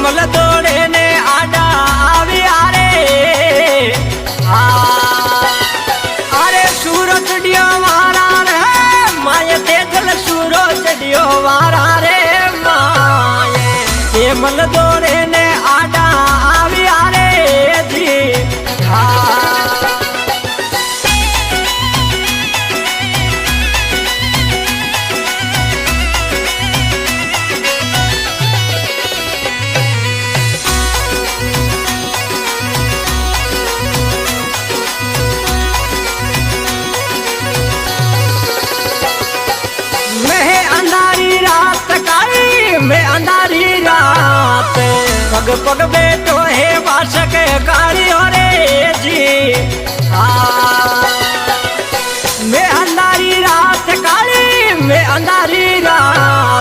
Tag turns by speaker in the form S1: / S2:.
S1: मल दौड़े ने आडा आवी आरे अरे सूरत डियो वारा रे माये तेजल सूरत डियो वारा रे माये ये मल दौड़े ने आडा आवी आरे जी मैं अंधारी रात पग पग बेटो है वासक काली रे जी मैं अंधारी रात काली मैं अंधारी रात